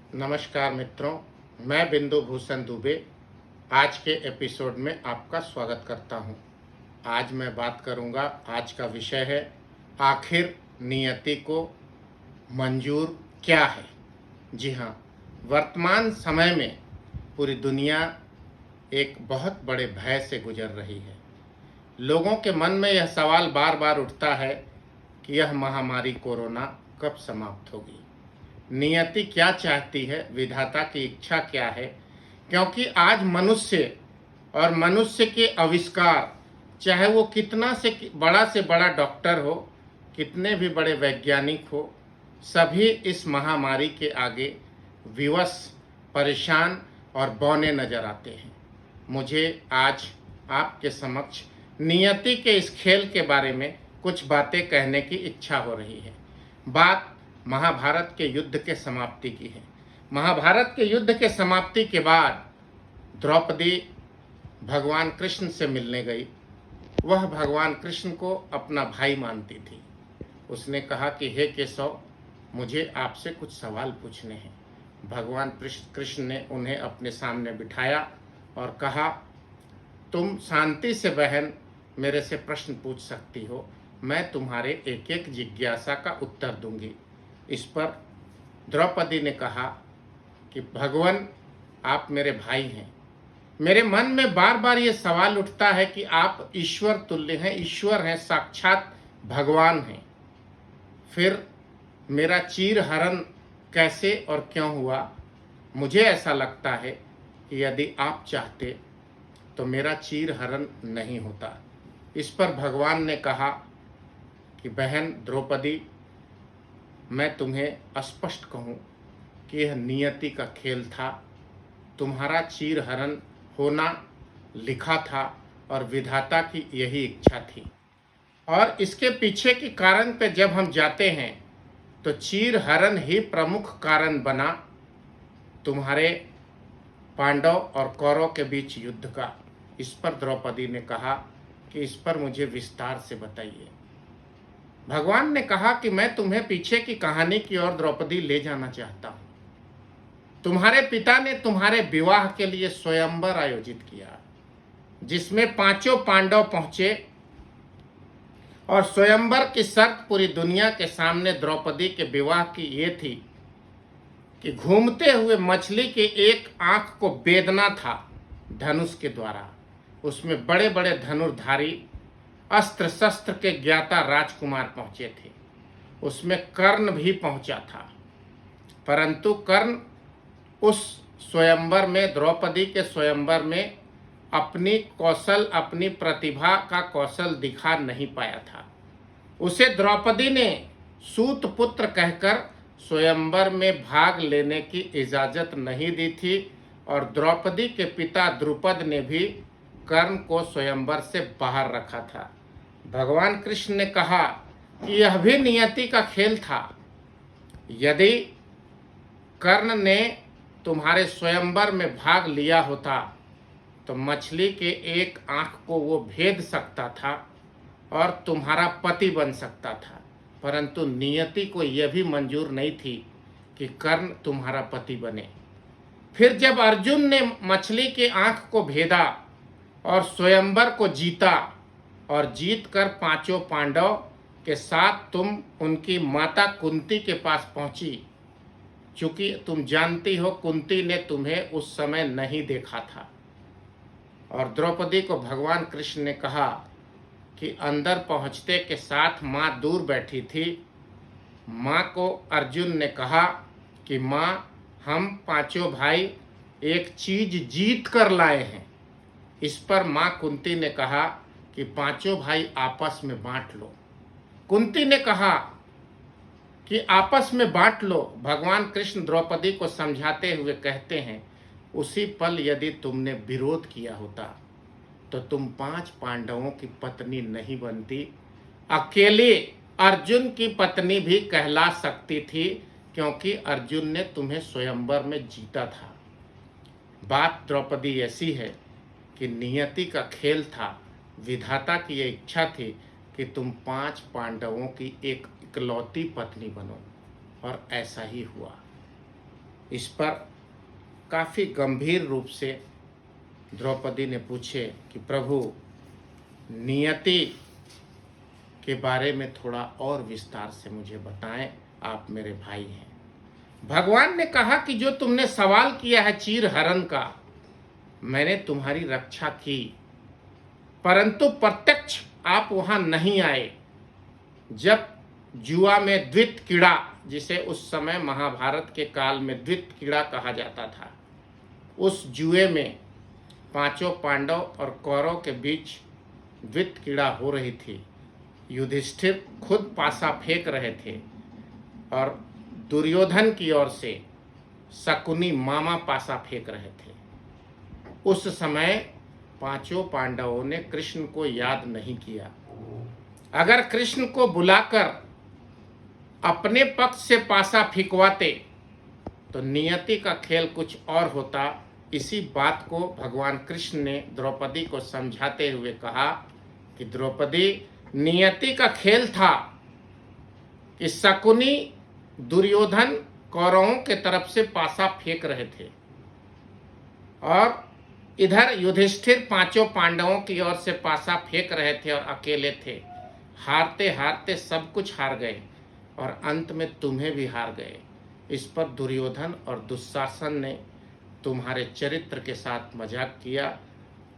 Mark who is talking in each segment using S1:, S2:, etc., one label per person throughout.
S1: नमस्कार मित्रों, मैं बिंदु भूषण दुबे आज के एपिसोड में आपका स्वागत करता हूं। आज मैं बात करूंगा, आज का विषय है आखिर नियति को मंजूर क्या है। जी हाँ, वर्तमान समय में पूरी दुनिया एक बहुत बड़े भय से गुजर रही है। लोगों के मन में यह सवाल बार बार उठता है कि यह महामारी कोरोना कब समाप्त होगी। नियति क्या चाहती है, विधाता की इच्छा क्या है, क्योंकि आज मनुष्य और मनुष्य के आविष्कार, चाहे वो कितना से बड़ा डॉक्टर हो, कितने भी बड़े वैज्ञानिक हो, सभी इस महामारी के आगे विवश, परेशान और बौने नजर आते हैं। मुझे आज आपके समक्ष नियति के इस खेल के बारे में कुछ बातें कहने की इच्छा हो रही है। बात महाभारत के युद्ध के समाप्ति की है। महाभारत के युद्ध के समाप्ति के बाद द्रौपदी भगवान कृष्ण से मिलने गई। वह भगवान कृष्ण को अपना भाई मानती थी। उसने कहा कि हे केशव, मुझे आपसे कुछ सवाल पूछने हैं। भगवान कृष्ण ने उन्हें अपने सामने बिठाया और कहा, तुम शांति से बहन मेरे से प्रश्न पूछ सकती हो, मैं तुम्हारे एक एक जिज्ञासा का उत्तर दूंगी। इस पर द्रौपदी ने कहा कि भगवान, आप मेरे भाई हैं। मेरे मन में बार बार ये सवाल उठता है कि आप ईश्वर तुल्य हैं, ईश्वर हैं, साक्षात भगवान हैं। फिर मेरा चीर हरण कैसे और क्यों हुआ? मुझे ऐसा लगता है कि यदि आप चाहते तो मेरा चीर हरण नहीं होता। इस पर भगवान ने कहा कि बहन द्रौपदी, मैं तुम्हें स्पष्ट कहूँ कि यह नियति का खेल था। तुम्हारा चीर हरण होना लिखा था और विधाता की यही इच्छा थी। और इसके पीछे के कारण पे जब हम जाते हैं तो चीर हरण ही प्रमुख कारण बना तुम्हारे पांडव और कौरव के बीच युद्ध का। इस पर द्रौपदी ने कहा कि इस पर मुझे विस्तार से बताइए। भगवान ने कहा कि मैं तुम्हें पीछे की कहानी की ओर द्रौपदी ले जाना चाहता हूं। तुम्हारे पिता ने तुम्हारे विवाह के लिए स्वयंवर आयोजित किया, जिसमें पांचों पांडव पहुंचे और स्वयंवर की शर्त पूरी दुनिया के सामने द्रौपदी के विवाह की ये थी कि घूमते हुए मछली के एक आंख को बेदना था धनुष के द्वारा। उसमें बड़े बड़े धनुर्धारी अस्त्र शस्त्र के ज्ञाता राजकुमार पहुंचे थे। उसमें कर्ण भी पहुंचा था, परंतु कर्ण उस स्वयंवर में, द्रौपदी के स्वयंवर में अपनी कौशल, अपनी प्रतिभा का कौशल दिखा नहीं पाया था। उसे द्रौपदी ने सूत पुत्र कहकर स्वयंवर में भाग लेने की इजाजत नहीं दी थी और द्रौपदी के पिता द्रुपद ने भी कर्ण को स्वयंवर से बाहर रखा था। भगवान कृष्ण ने कहा कि यह भी नियति का खेल था। यदि कर्ण ने तुम्हारे स्वयंवर में भाग लिया होता तो मछली के एक आंख को वो भेद सकता था और तुम्हारा पति बन सकता था, परंतु नियति को यह भी मंजूर नहीं थी कि कर्ण तुम्हारा पति बने। फिर जब अर्जुन ने मछली के आंख को भेदा और स्वयंवर को जीता और जीतकर पांचों पांडव के साथ तुम उनकी माता कुंती के पास पहुंची, क्योंकि तुम जानती हो कुंती ने तुम्हें उस समय नहीं देखा था। और द्रौपदी को भगवान कृष्ण ने कहा कि अंदर पहुंचते के साथ माँ दूर बैठी थी। माँ को अर्जुन ने कहा कि माँ, हम पांचों भाई एक चीज जीत कर लाए हैं। इस पर माँ कुंती ने कहा कि पांचों भाई आपस में बांट लो। कुंती ने कहा कि आपस में बांट लो। भगवान कृष्ण द्रौपदी को समझाते हुए कहते हैं, उसी पल यदि तुमने विरोध किया होता तो तुम 5 पांडवों की पत्नी नहीं बनती, अकेले अर्जुन की पत्नी भी कहला सकती थी, क्योंकि अर्जुन ने तुम्हें स्वयंवर में जीता था। बात द्रौपदी ऐसी है कि नियति का खेल था, विधाता की यह इच्छा थी कि तुम 5 पांडवों की एक इकलौती पत्नी बनो, और ऐसा ही हुआ। इस पर काफ़ी गंभीर रूप से द्रौपदी ने पूछे कि प्रभु, नियति के बारे में थोड़ा और विस्तार से मुझे बताएं, आप मेरे भाई हैं। भगवान ने कहा कि जो तुमने सवाल किया है चीर हरण का, मैंने तुम्हारी रक्षा की, परंतु प्रत्यक्ष आप वहां नहीं आए। जब जुआ में द्वित कीड़ा, जिसे उस समय महाभारत के काल में द्वित कीड़ा कहा जाता था, उस जुए में पांचों पांडव और कौरव के बीच द्वित कीड़ा हो रही थी। युधिष्ठिर खुद पासा फेंक रहे थे और दुर्योधन की ओर से शकुनी मामा पासा फेंक रहे थे। उस समय पांचों पांडवों ने कृष्ण को याद नहीं किया। अगर कृष्ण को बुलाकर अपने पक्ष से पासा फेंकवाते तो नियति का खेल कुछ और होता। इसी बात को भगवान कृष्ण ने द्रौपदी को समझाते हुए कहा कि द्रौपदी, नियति का खेल था कि शकुनी दुर्योधन कौरवों के तरफ से पासा फेंक रहे थे और इधर युधिष्ठिर पांचों पांडवों की ओर से पासा फेंक रहे थे और अकेले थे। हारते हारते सब कुछ हार गए और अंत में तुम्हें भी हार गए। इस पर दुर्योधन और दुशासन ने तुम्हारे चरित्र के साथ मजाक किया,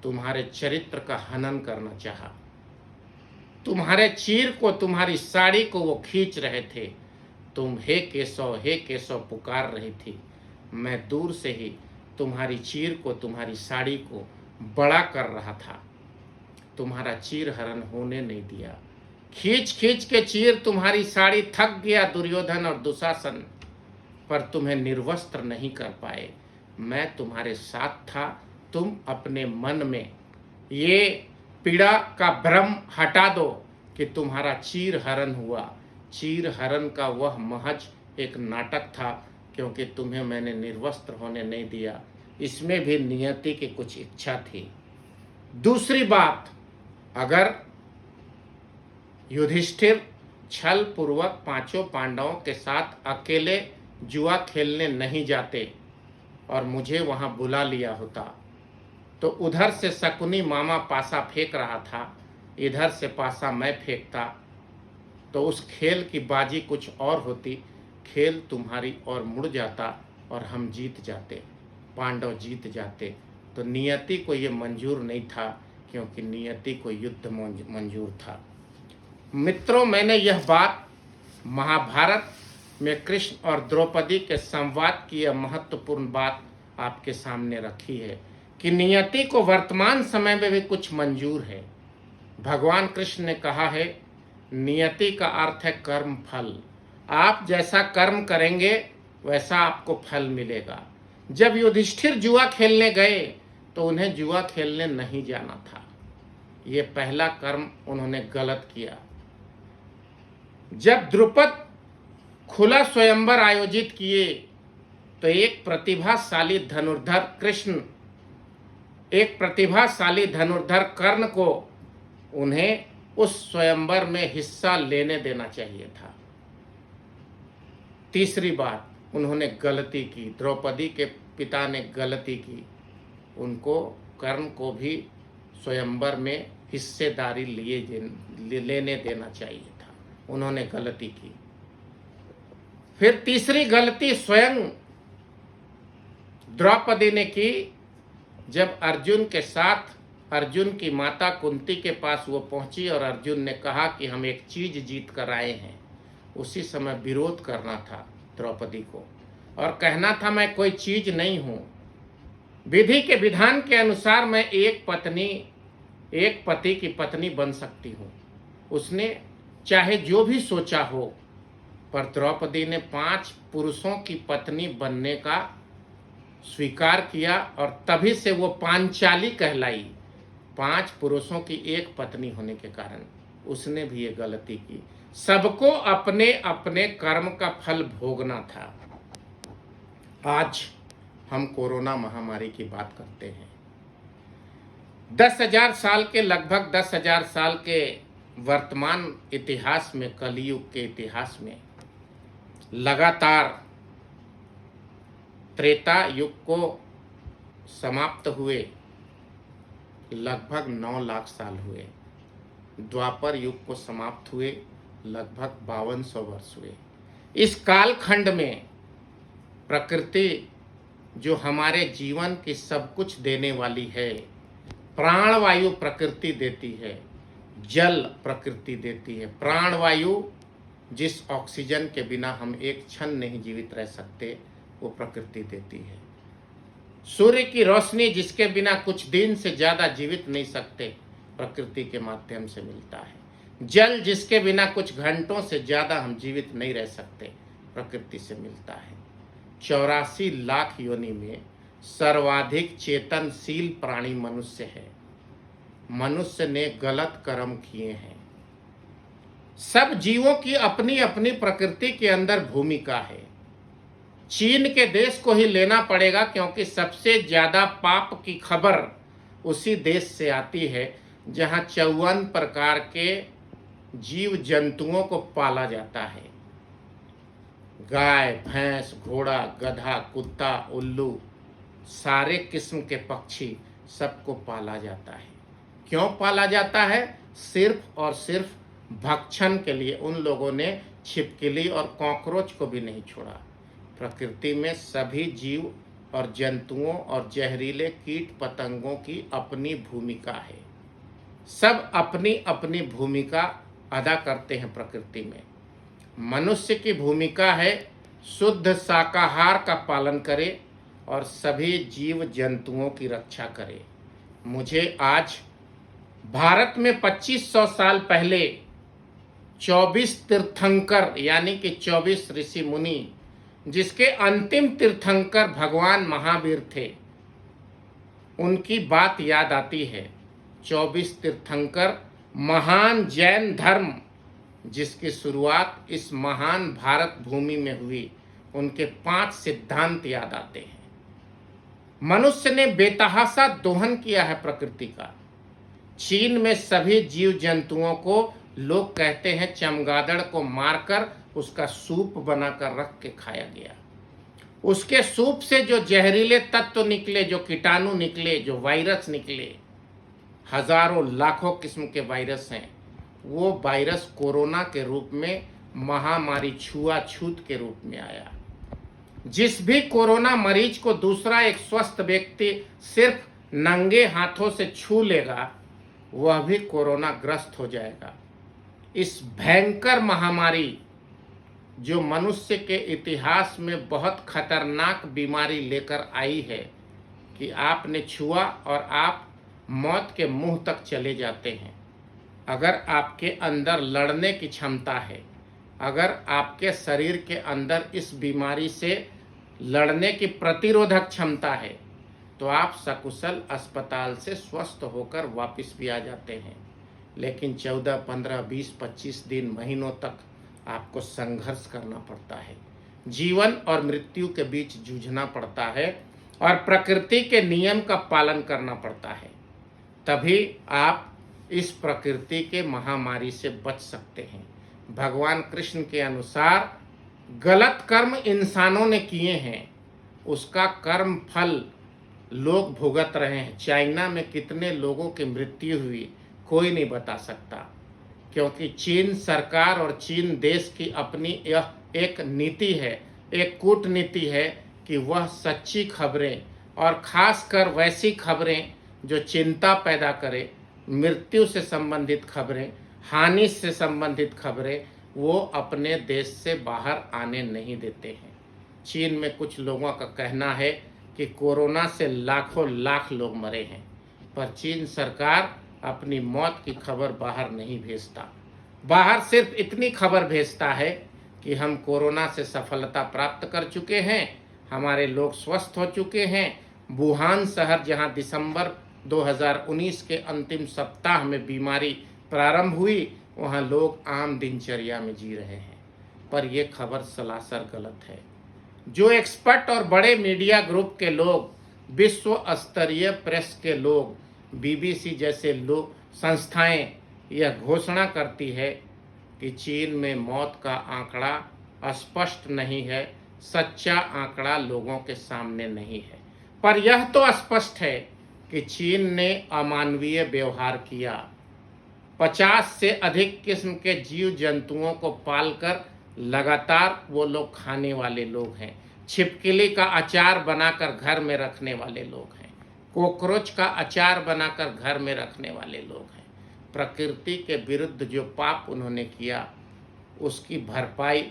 S1: तुम्हारे चरित्र का हनन करना चाहा। तुम्हारे चीर को, तुम्हारी साड़ी को वो खींच रहे थे। तुम हे केशव पुकार रही थी। मैं दूर से ही तुम्हारी चीर को, तुम्हारी साड़ी को बड़ा कर रहा था। तुम्हारा चीर हरण होने नहीं दिया। खींच खींच के चीर तुम्हारी साड़ी थक गया दुर्योधन और दुशासन, पर तुम्हें निर्वस्त्र नहीं कर पाए। मैं तुम्हारे साथ था। तुम अपने मन में ये पीड़ा का भ्रम हटा दो कि तुम्हारा चीर हरण हुआ। चीर हरण का वह महज एक नाटक था, क्योंकि तुम्हें मैंने निर्वस्त्र होने नहीं दिया। इसमें भी नियति की कुछ इच्छा थी। दूसरी बात, अगर युधिष्ठिर छल पूर्वक पांचों पांडवों के साथ अकेले जुआ खेलने नहीं जाते और मुझे वहां बुला लिया होता, तो उधर से शकुनी मामा पासा फेंक रहा था, इधर से पासा मैं फेंकता, तो उस खेल की बाजी कुछ और होती। खेल तुम्हारी ओर मुड़ जाता और हम जीत जाते, पांडव जीत जाते। तो नियति को ये मंजूर नहीं था, क्योंकि नियति को युद्ध मंजूर था। मित्रों, मैंने यह बात महाभारत में कृष्ण और द्रौपदी के संवाद की यह महत्वपूर्ण बात आपके सामने रखी है कि नियति को वर्तमान समय में भी कुछ मंजूर है। भगवान कृष्ण ने कहा है, नियति का अर्थ है कर्म फल। आप जैसा कर्म करेंगे वैसा आपको फल मिलेगा। जब युधिष्ठिर जुआ खेलने गए तो उन्हें जुआ खेलने नहीं जाना था। ये पहला कर्म उन्होंने गलत किया। जब द्रुपद खुला स्वयंवर आयोजित किए तो एक प्रतिभाशाली धनुर्धर कर्ण को उन्हें उस स्वयंवर में हिस्सा लेने देना चाहिए था। तीसरी बात, उन्होंने गलती की, द्रौपदी के पिता ने गलती की। उनको कर्ण को भी स्वयंवर में हिस्सेदारी लेने देना चाहिए था। उन्होंने गलती की। फिर तीसरी गलती स्वयं द्रौपदी ने की। जब अर्जुन के साथ अर्जुन की माता कुंती के पास वो पहुंची और अर्जुन ने कहा कि हम एक चीज जीत कर आए हैं, उसी समय विरोध करना था द्रौपदी को और कहना था मैं कोई चीज नहीं हूं। विधि के विधान के अनुसार मैं एक पति की पत्नी बन सकती हूं। उसने चाहे जो भी सोचा हो, पर द्रौपदी ने 5 पुरुषों की पत्नी बनने का स्वीकार किया और तभी से वो पांचाली कहलाई। 5 पुरुषों की एक पत्नी होने के कारण उसने भी ये गलती की। सबको अपने अपने कर्म का फल भोगना था। आज हम कोरोना महामारी की बात करते हैं। 10,000 साल के, लगभग 10,000 साल के वर्तमान इतिहास में, कलयुग के इतिहास में लगातार त्रेता युग को समाप्त हुए लगभग 9 लाख साल हुए। द्वापर युग को समाप्त हुए लगभग 5200 वर्ष हुए। इस कालखंड में प्रकृति जो हमारे जीवन की सब कुछ देने वाली है, प्राणवायु प्रकृति देती है, जल प्रकृति देती है। प्राणवायु जिस ऑक्सीजन के बिना हम एक क्षण नहीं जीवित रह सकते, वो प्रकृति देती है। सूर्य की रोशनी जिसके बिना कुछ दिन से ज़्यादा जीवित नहीं सकते, प्रकृति के माध्यम से मिलता है। जल जिसके बिना कुछ घंटों से ज़्यादा हम जीवित नहीं रह सकते, प्रकृति से मिलता है। 84 लाख योनि में सर्वाधिक चेतनशील प्राणी मनुष्य है। मनुष्य ने गलत कर्म किए हैं। सब जीवों की अपनी अपनी प्रकृति के अंदर भूमिका है। चीन के देश को ही लेना पड़ेगा, क्योंकि सबसे ज्यादा पाप की खबर उसी देश से आती है जहां 54 प्रकार के जीव जंतुओं को पाला जाता है। गाय, भैंस, घोड़ा, गधा, कुत्ता, उल्लू, सारे किस्म के पक्षी सबको पाला जाता है। क्यों पाला जाता है? सिर्फ और सिर्फ भक्षण के लिए। उन लोगों ने छिपकली और कॉकरोच को भी नहीं छोड़ा। प्रकृति में सभी जीव और जंतुओं और जहरीले कीट पतंगों की अपनी भूमिका है। सब अपनी अपनी भूमिका अदा करते हैं प्रकृति में। मनुष्य की भूमिका है शुद्ध शाकाहार का पालन करे और सभी जीव जंतुओं की रक्षा करे। मुझे आज भारत में 2500 साल पहले 24 तीर्थंकर यानी कि 24 ऋषि मुनि, जिसके अंतिम तीर्थंकर भगवान महावीर थे, उनकी बात याद आती है। 24 तीर्थंकर महान जैन धर्म जिसकी शुरुआत इस महान भारत भूमि में हुई, उनके 5 सिद्धांत याद आते हैं। मनुष्य ने बेतहाशा दोहन किया है प्रकृति का। चीन में सभी जीव जंतुओं को लोग कहते हैं चमगादड़ को मारकर उसका सूप बनाकर रख के खाया गया। उसके सूप से जो जहरीले तत्व निकले, जो कीटाणु निकले, जो वायरस निकले, हजारों लाखों किस्म के वायरस हैं। वो वायरस कोरोना के रूप में, महामारी छुआछूत के रूप में आया। जिस भी कोरोना मरीज को दूसरा एक स्वस्थ व्यक्ति सिर्फ नंगे हाथों से छू लेगा, वह भी कोरोना ग्रस्त हो जाएगा। इस भयंकर महामारी जो मनुष्य के इतिहास में बहुत खतरनाक बीमारी लेकर आई है कि आपने छुआ और आप मौत के मुंह तक चले जाते हैं। अगर आपके अंदर लड़ने की क्षमता है, अगर आपके शरीर के अंदर इस बीमारी से लड़ने की प्रतिरोधक क्षमता है, तो आप सकुशल अस्पताल से स्वस्थ होकर वापस भी आ जाते हैं। लेकिन 14, 15, 20, 25 दिन, महीनों तक आपको संघर्ष करना पड़ता है। जीवन और मृत्यु के बीच जूझना पड़ता है और प्रकृति के नियम का पालन करना पड़ता है। तभी आप इस प्रकृति के महामारी से बच सकते हैं। भगवान कृष्ण के अनुसार गलत कर्म इंसानों ने किए हैं, उसका कर्म फल लोग भुगत रहे हैं। चाइना में कितने लोगों की मृत्यु हुई, कोई नहीं बता सकता, क्योंकि चीन सरकार और चीन देश की अपनी यह एक नीति है, एक कूटनीति है कि वह सच्ची खबरें और खासकर वैसी खबरें जो चिंता पैदा करे, मृत्यु से संबंधित खबरें, हानि से संबंधित खबरें, वो अपने देश से बाहर आने नहीं देते हैं। चीन में कुछ लोगों का कहना है कि कोरोना से लाखों लाख लोग मरे हैं, पर चीन सरकार अपनी मौत की खबर बाहर नहीं भेजता। बाहर सिर्फ इतनी खबर भेजता है कि हम कोरोना से सफलता प्राप्त कर चुके हैं, हमारे लोग स्वस्थ हो चुके हैं। वुहान शहर जहां दिसंबर 2019 के अंतिम सप्ताह में बीमारी प्रारंभ हुई, वहां लोग आम दिनचर्या में जी रहे हैं। पर यह खबर सरासर गलत है। जो एक्सपर्ट और बड़े मीडिया ग्रुप के लोग, विश्व स्तरीय प्रेस के लोग, बीबीसी जैसे लोग, संस्थाएं यह घोषणा करती है कि चीन में मौत का आंकड़ा स्पष्ट नहीं है, सच्चा आंकड़ा लोगों के सामने नहीं है। पर यह तो स्पष्ट है कि चीन ने अमानवीय व्यवहार किया। 50 से अधिक किस्म के जीव जंतुओं को पालकर लगातार वो लोग खाने वाले लोग हैं। छिपकली का अचार बनाकर घर में रखने वाले लोग हैं। कॉकरोच का अचार बनाकर घर में रखने वाले लोग हैं। प्रकृति के विरुद्ध जो पाप उन्होंने किया उसकी भरपाई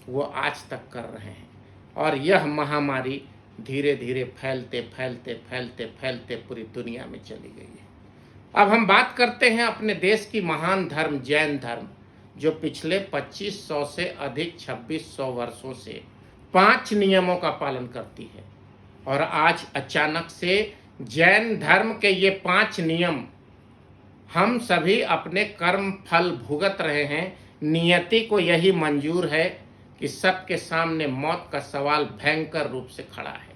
S1: वो आज तक कर रहे हैं। और यह महामारी धीरे धीरे फैलते फैलते फैलते फैलते पूरी दुनिया में चली गई है। अब हम बात करते हैं अपने देश की महान धर्म जैन धर्म, जो पिछले 2500 से अधिक 2600 वर्षों से 5 नियमों का पालन करती है। और आज अचानक से जैन धर्म के ये 5 नियम हम सभी अपने कर्म फल भुगत रहे हैं। नियति को यही मंजूर है कि सबके सामने मौत का सवाल भयंकर रूप से खड़ा है।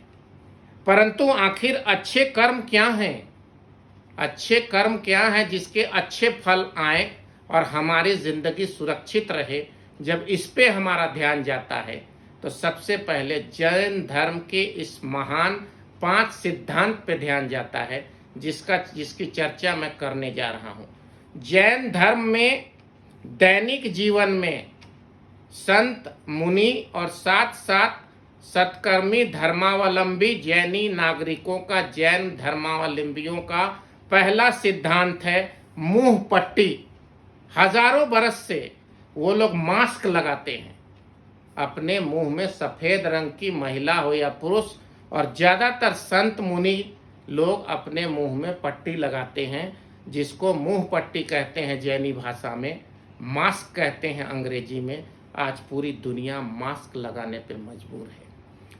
S1: परंतु आखिर अच्छे कर्म क्या हैं? अच्छे कर्म क्या हैं जिसके अच्छे फल आए और हमारी जिंदगी सुरक्षित रहे? जब इस पे हमारा ध्यान जाता है तो सबसे पहले जैन धर्म के इस महान 5 सिद्धांत पे ध्यान जाता है, जिसकी चर्चा मैं करने जा रहा हूँ। जैन धर्म में दैनिक जीवन में संत मुनि और साथ साथ सत्कर्मी धर्मावलंबी जैनी नागरिकों का, जैन धर्मावलंबियों का पहला सिद्धांत है मुंह पट्टी। हजारों बरस से वो लोग मास्क लगाते हैं अपने मुंह में, सफेद रंग की महिला हो या पुरुष, और ज्यादातर संत मुनि लोग अपने मुंह में पट्टी लगाते हैं, जिसको मुंह पट्टी कहते हैं जैनी भाषा में, मास्क कहते हैं अंग्रेजी में। आज पूरी दुनिया मास्क लगाने पे मजबूर है।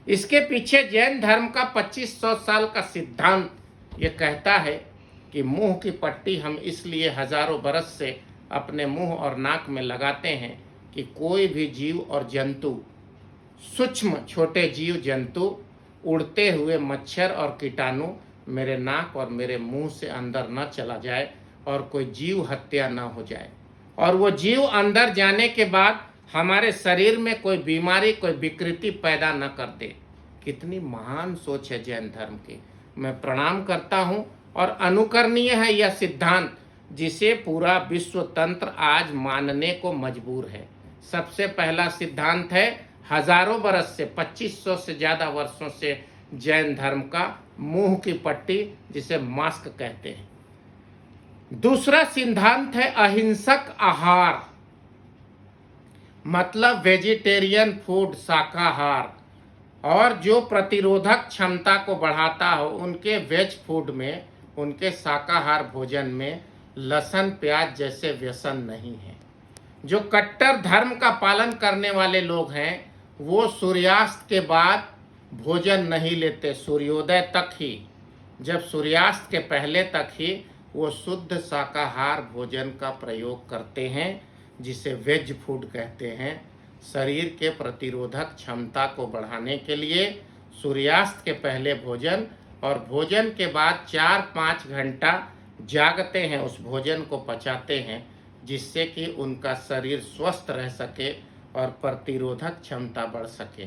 S1: इसके पीछे जैन धर्म का 2500 साल का सिद्धांत ये कहता है कि मुंह की पट्टी हम इसलिए हजारों बरस से अपने मुंह और नाक में लगाते हैं कि कोई भी जीव और जंतु, सूक्ष्म छोटे जीव जंतु, उड़ते हुए मच्छर और कीटाणु मेरे नाक और मेरे मुंह से अंदर न चला जाए और कोई जीव हत्या न हो जाए, और वो जीव अंदर जाने के बाद हमारे शरीर में कोई बीमारी, कोई विकृति पैदा न कर दे। कितनी महान सोच है जैन धर्म की। मैं प्रणाम करता हूँ और अनुकरणीय है यह सिद्धांत, जिसे पूरा विश्व तंत्र आज मानने को मजबूर है। सबसे पहला सिद्धांत है हजारों बरस से, 2500 से ज्यादा वर्षों से जैन धर्म का मुंह की पट्टी, जिसे मास्क कहते हैं। दूसरा सिद्धांत है अहिंसक आहार, मतलब वेजिटेरियन फूड, शाकाहार, और जो प्रतिरोधक क्षमता को बढ़ाता हो उनके वेज फूड में, उनके शाकाहार भोजन में लहसुन प्याज जैसे व्यसन नहीं है। जो कट्टर धर्म का पालन करने वाले लोग हैं वो सूर्यास्त के बाद भोजन नहीं लेते, सूर्योदय तक ही। जब सूर्यास्त के पहले तक ही वो शुद्ध शाकाहार भोजन का प्रयोग करते हैं, जिसे वेज फूड कहते हैं। शरीर के प्रतिरोधक क्षमता को बढ़ाने के लिए सूर्यास्त के पहले भोजन और भोजन के बाद 4-5 घंटा जागते हैं, उस भोजन को पचाते हैं, जिससे कि उनका शरीर स्वस्थ रह सके और प्रतिरोधक क्षमता बढ़ सके।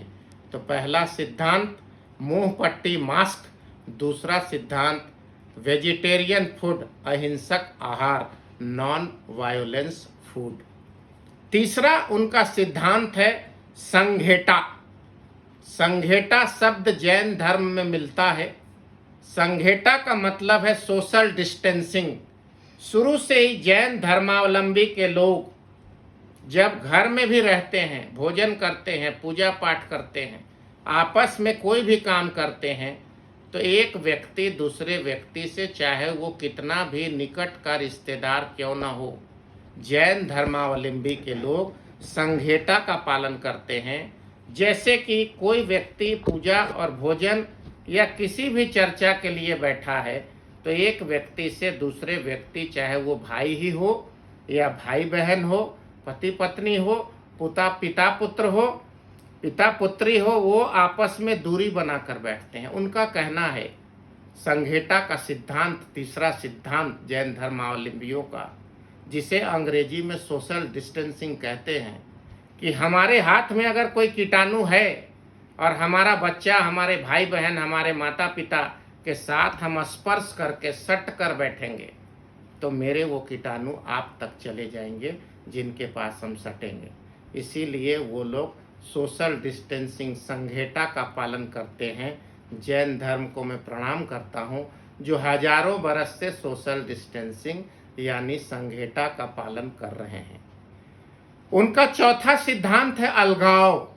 S1: तो पहला सिद्धांत मुंह पट्टी मास्क, दूसरा सिद्धांत वेजिटेरियन फूड, अहिंसक आहार, नॉन वायोलेंस फूड। तीसरा उनका सिद्धांत है संघेटा। संघेटा शब्द जैन धर्म में मिलता है। संघेटा का मतलब है सोशल डिस्टेंसिंग। शुरू से ही जैन धर्मावलंबी के लोग जब घर में भी रहते हैं, भोजन करते हैं, पूजा पाठ करते हैं, आपस में कोई भी काम करते हैं, तो एक व्यक्ति दूसरे व्यक्ति से, चाहे वो कितना भी निकट का रिश्तेदार क्यों ना हो, जैन धर्मावलंबी के लोग संघेटा का पालन करते हैं। जैसे कि कोई व्यक्ति पूजा और भोजन या किसी भी चर्चा के लिए बैठा है, तो एक व्यक्ति से दूसरे व्यक्ति, चाहे वो भाई ही हो या भाई बहन हो, पति पत्नी हो, पिता पुत्र हो, पिता पुत्री हो, वो आपस में दूरी बनाकर बैठते हैं। उनका कहना है संघेटा का सिद्धांत, तीसरा सिद्धांत जैन धर्मावलंबियों का, जिसे अंग्रेजी में सोशल डिस्टेंसिंग कहते हैं, कि हमारे हाथ में अगर कोई कीटाणु है और हमारा बच्चा, हमारे भाई बहन, हमारे माता पिता के साथ हम स्पर्श करके सट कर बैठेंगे तो मेरे वो कीटाणु आप तक चले जाएंगे जिनके पास हम सटेंगे। इसीलिए वो लोग सोशल डिस्टेंसिंग संघेटा का पालन करते हैं। जैन धर्म को मैं प्रणाम करता हूँ जो हजारों बरस से सोशल डिस्टेंसिंग यानी संघेटा का पालन कर रहे हैं। उनका चौथा सिद्धांत है अलगाव,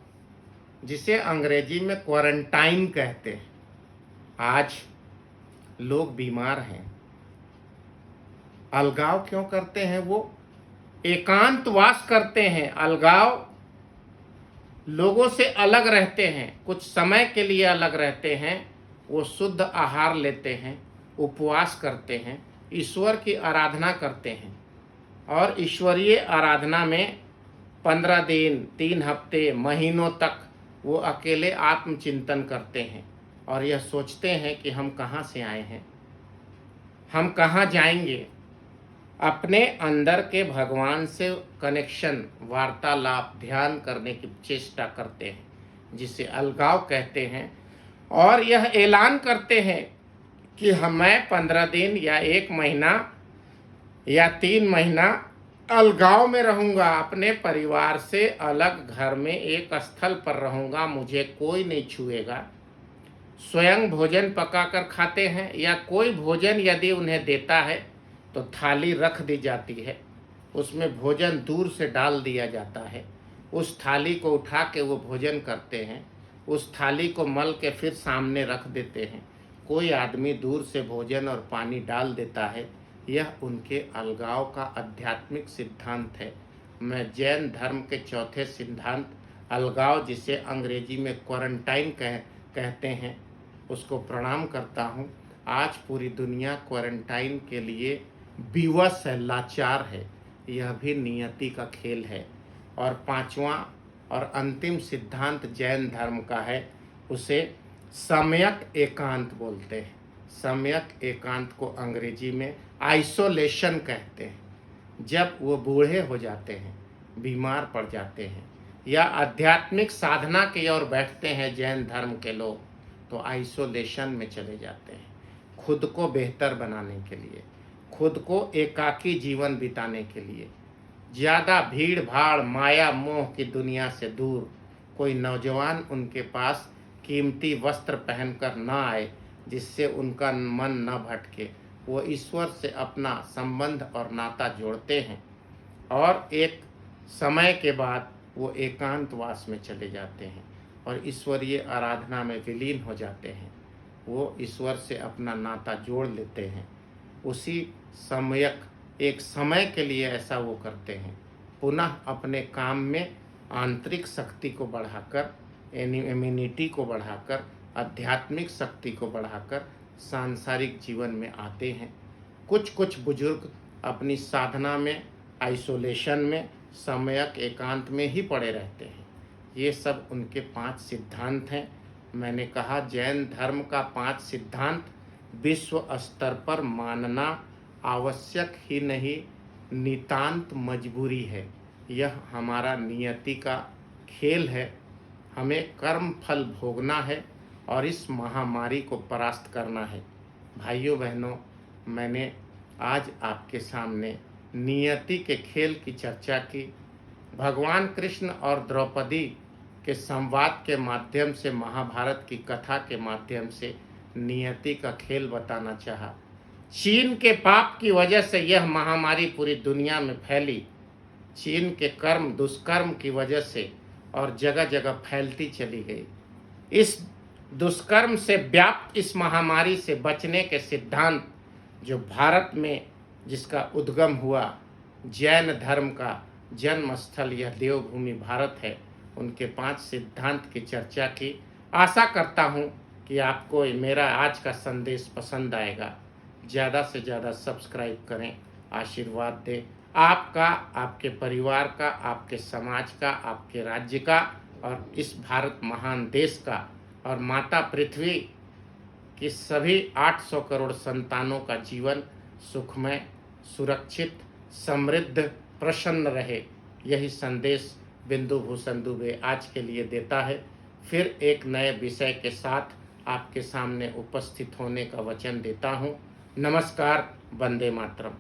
S1: जिसे अंग्रेजी में क्वारंटाइन कहते हैं। आज लोग बीमार हैं, अलगाव क्यों करते हैं? वो एकांतवास करते हैं। अलगाव, लोगों से अलग रहते हैं, कुछ समय के लिए अलग रहते हैं। वो शुद्ध आहार लेते हैं, उपवास करते हैं, ईश्वर की आराधना करते हैं और ईश्वरीय आराधना में 15 दिन, 3 हफ्ते, महीनों तक वो अकेले आत्मचिंतन करते हैं और यह सोचते हैं कि हम कहाँ से आए हैं, हम कहाँ जाएंगे। अपने अंदर के भगवान से कनेक्शन, वार्तालाप, ध्यान करने की चेष्टा करते हैं जिसे अलगाव कहते हैं और यह ऐलान करते हैं कि मैं 15 दिन या 1 महीना या 3 महीना अलगाव में रहूंगा, अपने परिवार से अलग घर में एक स्थल पर रहूंगा, मुझे कोई नहीं छुएगा। स्वयं भोजन पकाकर खाते हैं या कोई भोजन यदि उन्हें देता है तो थाली रख दी जाती है, उसमें भोजन दूर से डाल दिया जाता है, उस थाली को उठा के वो भोजन करते हैं, उस थाली को मल के फिर सामने रख देते हैं। कोई आदमी दूर से भोजन और पानी डाल देता है। यह उनके अलगाव का आध्यात्मिक सिद्धांत है। मैं जैन धर्म के चौथे सिद्धांत अलगाव, जिसे अंग्रेजी में क्वारंटाइन कहते हैं, उसको प्रणाम करता हूँ। आज पूरी दुनिया क्वारंटाइन के लिए विवश है, लाचार है। यह भी नियति का खेल है। और 5वां और अंतिम सिद्धांत जैन धर्म का है, उसे सम्यक एकांत बोलते हैं। सम्यक एकांत को अंग्रेजी में आइसोलेशन कहते हैं। जब वो बूढ़े हो जाते हैं, बीमार पड़ जाते हैं या आध्यात्मिक साधना की ओर बैठते हैं जैन धर्म के लोग, तो आइसोलेशन में चले जाते हैं, खुद को बेहतर बनाने के लिए, खुद को एकाकी जीवन बिताने के लिए। ज़्यादा भीड़ भाड़, माया मोह की दुनिया से दूर। कोई नौजवान उनके पास कीमती वस्त्र पहनकर न आए जिससे उनका मन न भटके। वो ईश्वर से अपना संबंध और नाता जोड़ते हैं और एक समय के बाद वो एकांतवास में चले जाते हैं और ईश्वरीय आराधना में विलीन हो जाते हैं। वो ईश्वर से अपना नाता जोड़ लेते हैं। उसी सम्यक एक समय के लिए ऐसा वो करते हैं। पुनः अपने काम में आंतरिक शक्ति को बढ़ाकर, इम्यूनिटी को बढ़ाकर, आध्यात्मिक शक्ति को बढ़ाकर सांसारिक जीवन में आते हैं। कुछ बुजुर्ग अपनी साधना में, आइसोलेशन में, सम्यक एकांत में ही पड़े रहते हैं। ये सब उनके 5 सिद्धांत हैं। मैंने कहा जैन धर्म का 5 सिद्धांत विश्व स्तर पर मानना आवश्यक ही नहीं, नितांत मजबूरी है। यह हमारा नियति का खेल है। हमें कर्म फल भोगना है और इस महामारी को परास्त करना है। भाइयों बहनों, मैंने आज आपके सामने नियति के खेल की चर्चा की। भगवान कृष्ण और द्रौपदी के संवाद के माध्यम से, महाभारत की कथा के माध्यम से नियति का खेल बताना चाहा। चीन के पाप की वजह से यह महामारी पूरी दुनिया में फैली। चीन के कर्म, दुष्कर्म की वजह से और जगह जगह फैलती चली गई। इस दुष्कर्म से व्याप्त इस महामारी से बचने के सिद्धांत जो भारत में, जिसका उद्गम हुआ, जैन धर्म का जन्म स्थल यह देवभूमि भारत है, उनके 5 सिद्धांत की चर्चा की। आशा करता हूँ कि आपको मेरा आज का संदेश पसंद आएगा। ज़्यादा से ज़्यादा सब्सक्राइब करें, आशीर्वाद दें। आपका, आपके परिवार का, आपके समाज का, आपके राज्य का और इस भारत महान देश का और माता पृथ्वी की सभी 800 करोड़ संतानों का जीवन सुखमय, सुरक्षित, समृद्ध, प्रसन्न रहे। यही संदेश बिंदु भूषण दुबे आज के लिए देता है। फिर एक नए विषय के साथ आपके सामने उपस्थित होने का वचन देता हूँ। नमस्कार। वंदे मातरम।